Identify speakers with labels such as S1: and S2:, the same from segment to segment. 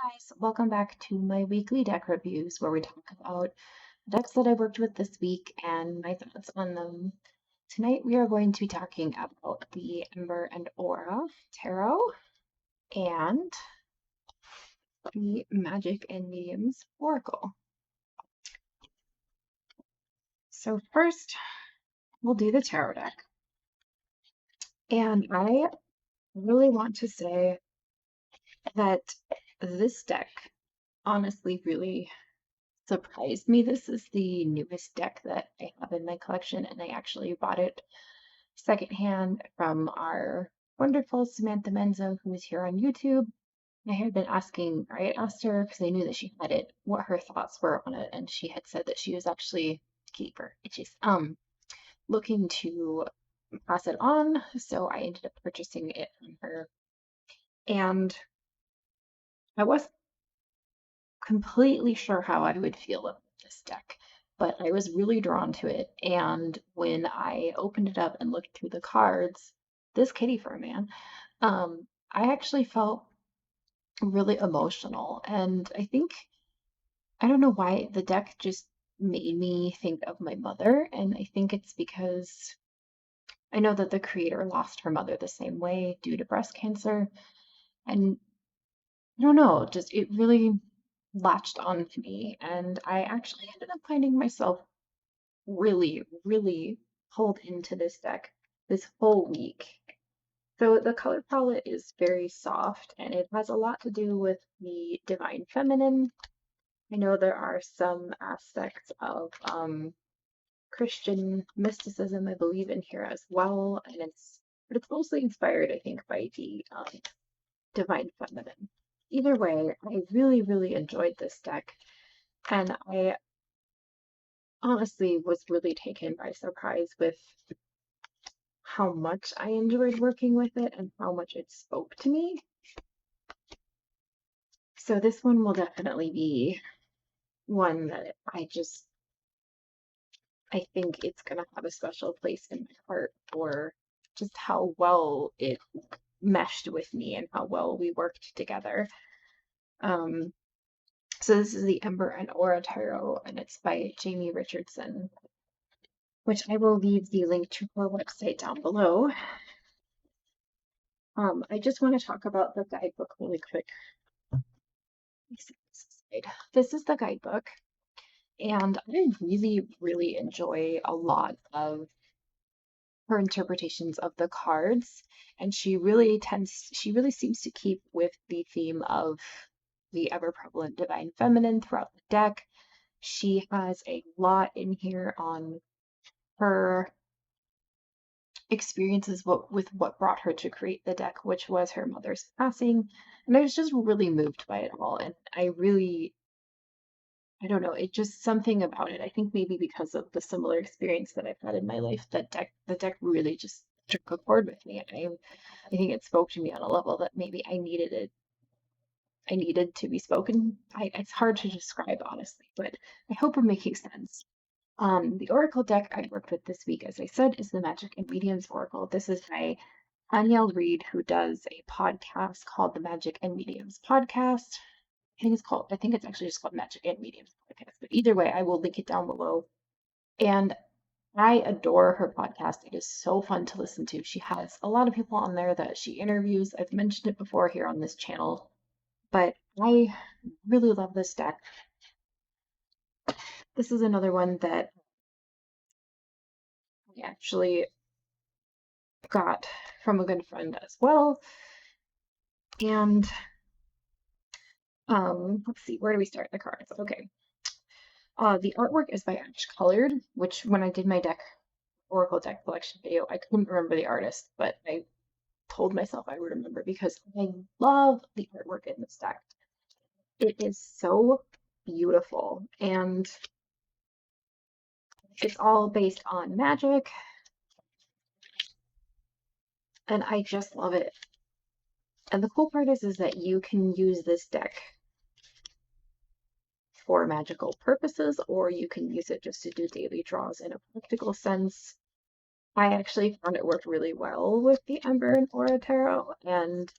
S1: Guys, welcome back to my weekly deck reviews where we talk about decks that I worked with this week and my thoughts on them. Tonight we are going to be talking about the Ember and Aura Tarot and the Magick and Mediums Oracle. So first, we'll do the tarot deck. And I really want to say that this deck honestly really surprised me. This is the newest deck that I have in my collection, and I actually bought it secondhand from our wonderful Samantha Menzo, who is here on YouTube. I had been asking, or I had asked her because I knew that she had it, what her thoughts were on it, and she had said that she was actually keeper itches looking to pass it on. So I ended up purchasing it from her, and I wasn't completely sure how I would feel about this deck, but I was really drawn to it. And when I opened it up and looked through the cards, this kitty fur man, I actually felt really emotional. And I don't know why the deck just made me think of my mother. And I think it's because I know that the creator lost her mother the same way due to breast cancer. And I don't know, just it really latched on to me. And I actually ended up finding myself really, really pulled into this deck this whole week. So the color palette is very soft and it has a lot to do with the divine feminine. I know there are some aspects of Christian mysticism, I believe, in here as well, and but it's mostly inspired, I think, by the divine feminine. Either way, I really, really enjoyed this deck, and I honestly was really taken by surprise with how much I enjoyed working with it and how much it spoke to me. So this one will definitely be one that I think it's gonna have a special place in my heart for just how well it meshed with me and how well we worked together. Um, so this is the Ember and Aura Tarot, and it's by Jamie Richardson, which I will leave the link to her website down below. I just want to talk about the guidebook really quick. This is the guidebook, and I really, really enjoy a lot of her interpretations of the cards, and she really seems to keep with the theme of the ever prevalent divine feminine throughout the deck. She has a lot in here on her experiences with what brought her to create the deck, which was her mother's passing, and I was just really moved by it all. And I don't know, it just something about it. I think maybe because of the similar experience that I've had in my life, the deck really just struck a chord with me. And I think it spoke to me on a level that maybe I needed it. I needed to be spoken. It's hard to describe, honestly, but I hope I'm making sense. The Oracle deck I worked with this week, as I said, is the Magick and Mediums Oracle. This is by byAnielle Reid, who does a podcast called the Magick and Mediums Podcast. I think it's actually just called Magick and Mediums Podcast. But either way, I will link it down below. And I adore her podcast. It is so fun to listen to. She has a lot of people on there that she interviews. I've mentioned it before here on this channel, but I really love this deck. This is another one that I actually got from a good friend as well. And let's see, where do we start the cards? Okay. The artwork is by Ash Colored, which when I did my Oracle deck collection video, I couldn't remember the artist, but I told myself I would remember because I love the artwork in this deck. It is so beautiful, and it's all based on magic, and I just love it. And the cool part is that you can use this deck for magical purposes, or you can use it just to do daily draws in a practical sense. I actually found it worked really well with the Ember and Aura Tarot, and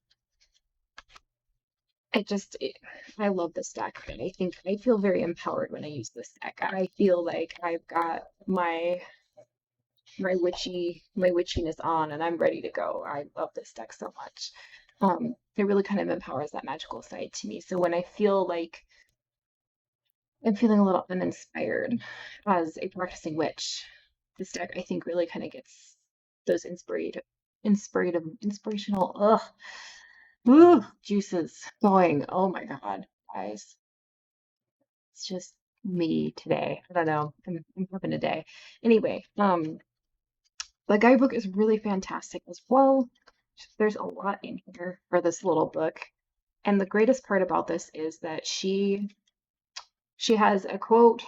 S1: I love this deck, and I feel very empowered when I use this deck. I feel like I've got my witchiness on, and I'm ready to go. I love this deck so much. It really kind of empowers that magical side to me. So when I feel like I'm feeling a little uninspired as a practicing witch, this deck I think really kind of gets those inspirational, juices going. Oh my God, guys, it's just me today. I don't know. I'm having a day. Anyway, the guidebook is really fantastic as well. There's a lot in here for this little book. And the greatest part about this is that she has a quote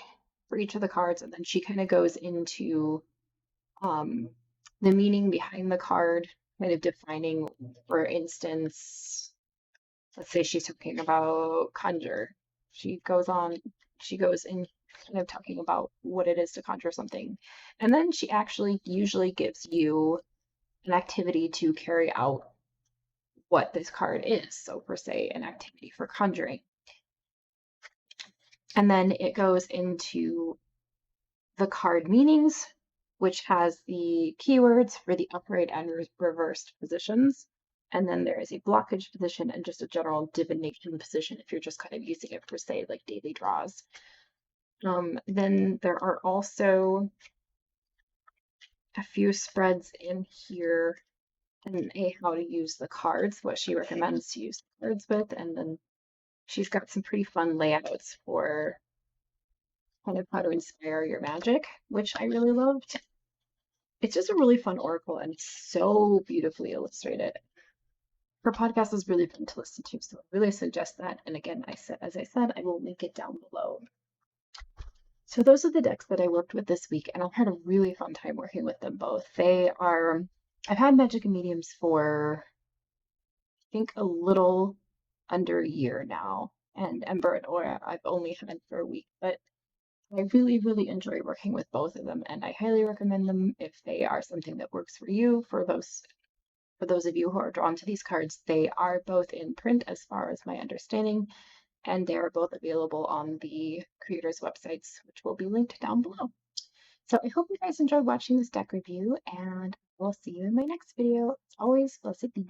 S1: for each of the cards, and then she kind of goes into um, the meaning behind the card, kind of defining, for instance, let's say she's talking about conjure. She goes on, she goes in kind of talking about what it is to conjure something. And then she actually usually gives you an activity to carry out what this card is. So, per se, an activity for conjuring. And then it goes into the card meanings, which has the keywords for the upright and reversed positions. And then there is a blockage position and just a general divination position if you're just kind of using it for, say, like daily draws. Then there are also a few spreads in here and how to use the cards, what she recommends to use the cards with, and then she's got some pretty fun layouts for kind of how to inspire your magic, which I really loved. It's just a really fun oracle and it's so beautifully illustrated. Her podcast is really fun to listen to, so I really suggest that. And again, as I said, I will link it down below. So those are the decks that I worked with this week, and I've had a really fun time working with them both. I've had Magick and Mediums for, I think, a little under a year now, and Ember and Aura I've only had for a week, but I really, really enjoy working with both of them, and I highly recommend them if they are something that works for you. For those of you who are drawn to these cards, they are both in print as far as my understanding, and they are both available on the creators' websites, which will be linked down below. So I hope you guys enjoyed watching this deck review, and we'll see you in my next video. As always, blessed be.